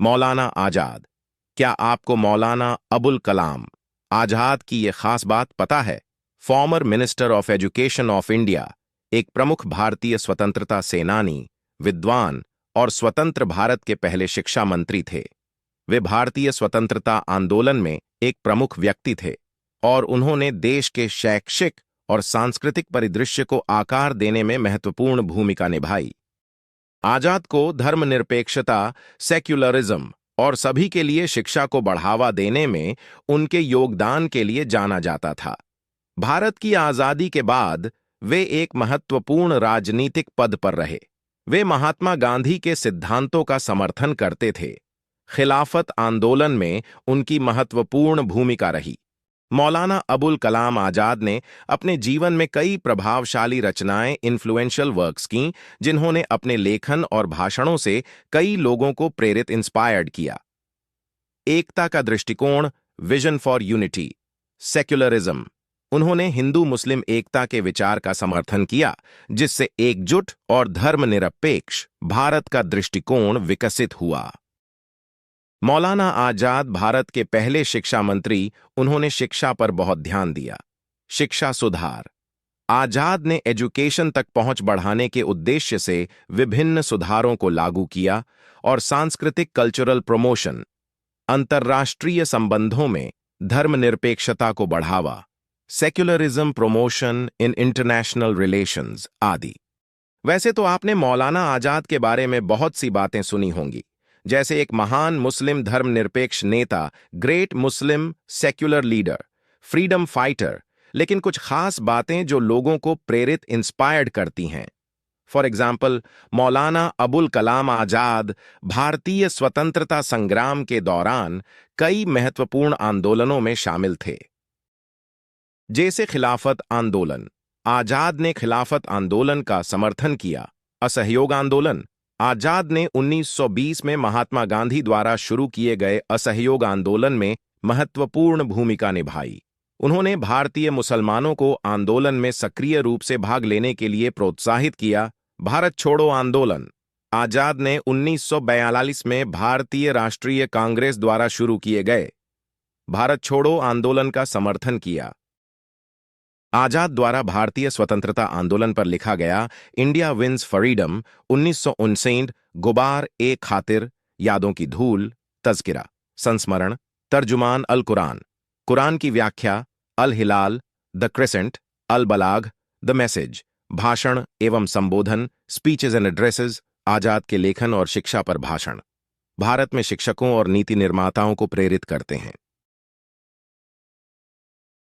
मौलाना आजाद। क्या आपको मौलाना अबुल कलाम आजाद की ये खास बात पता है? Former minister of education of India, एक प्रमुख भारतीय स्वतंत्रता सेनानी, विद्वान और स्वतंत्र भारत के पहले शिक्षा मंत्री थे। वे भारतीय स्वतंत्रता आंदोलन में एक प्रमुख व्यक्ति थे और उन्होंने देश के शैक्षिक और सांस्कृतिक परिदृश्य को आकार देने में महत्वपूर्ण भूमिका निभाई। आजाद को धर्मनिरपेक्षता, सेक्युलरिज्म और सभी के लिए शिक्षा को बढ़ावा देने में उनके योगदान के लिए जाना जाता था। भारत की आजादी के बाद वे एक महत्वपूर्ण राजनीतिक पद पर रहे। वे महात्मा गांधी के सिद्धांतों का समर्थन करते थे। खिलाफत आंदोलन में उनकी महत्वपूर्ण भूमिका रही। मौलाना अबुल कलाम आजाद ने अपने जीवन में कई प्रभावशाली रचनाएं, इन्फ्लुएंशियल वर्क्स कीं, जिन्होंने अपने लेखन और भाषणों से कई लोगों को प्रेरित, इंस्पायर्ड किया। एकता का दृष्टिकोण, विजन फॉर यूनिटी। सेक्युलरिज्म, उन्होंने हिंदू मुस्लिम एकता के विचार का समर्थन किया, जिससे एकजुट और धर्मनिरपेक्ष भारत का दृष्टिकोण विकसित हुआ। मौलाना आजाद भारत के पहले शिक्षा मंत्री, उन्होंने शिक्षा पर बहुत ध्यान दिया। शिक्षा सुधार, आजाद ने एजुकेशन तक पहुंच बढ़ाने के उद्देश्य से विभिन्न सुधारों को लागू किया और सांस्कृतिक कल्चरल प्रमोशन, अंतर्राष्ट्रीय संबंधों में धर्मनिरपेक्षता को बढ़ावा, secularism promotion in international relations आदि। वैसे तो आपने मौलाना आजाद के बारे में बहुत सी बातें सुनी होंगी, जैसे एक महान मुस्लिम धर्मनिरपेक्ष नेता, ग्रेट मुस्लिम सेक्युलर लीडर, फ्रीडम फाइटर, लेकिन कुछ खास बातें जो लोगों को प्रेरित, इंस्पायर्ड करती हैं। फॉर एग्जाम्पल, मौलाना अबुल कलाम आजाद भारतीय स्वतंत्रता संग्राम के दौरान कई महत्वपूर्ण आंदोलनों में शामिल थे, जैसे खिलाफत आंदोलन। आजाद ने खिलाफत आंदोलन का समर्थन किया। असहयोग आंदोलन, आजाद ने 1920 में महात्मा गांधी द्वारा शुरू किए गए असहयोग आंदोलन में महत्वपूर्ण भूमिका निभाई। उन्होंने भारतीय मुसलमानों को आंदोलन में सक्रिय रूप से भाग लेने के लिए प्रोत्साहित किया। भारत छोड़ो आंदोलन, आजाद ने 1942 में भारतीय राष्ट्रीय कांग्रेस द्वारा शुरू किए गए भारत छोड़ो आंदोलन का समर्थन किया। आजाद द्वारा भारतीय स्वतंत्रता आंदोलन पर लिखा गया इंडिया विंस फ्रीडम 1959, गुबार ए खातिर, यादों की धूल, तज़किरा, संस्मरण, तर्जुमान अल कुरान, कुरान की व्याख्या, Al Hilal, the crescent, Al Balagh, the message, भाषण एवं संबोधन, स्पीचेज एंड एड्रेसेस, आजाद के लेखन और शिक्षा पर भाषण भारत में शिक्षकों और नीति निर्माताओं को प्रेरित करते हैं।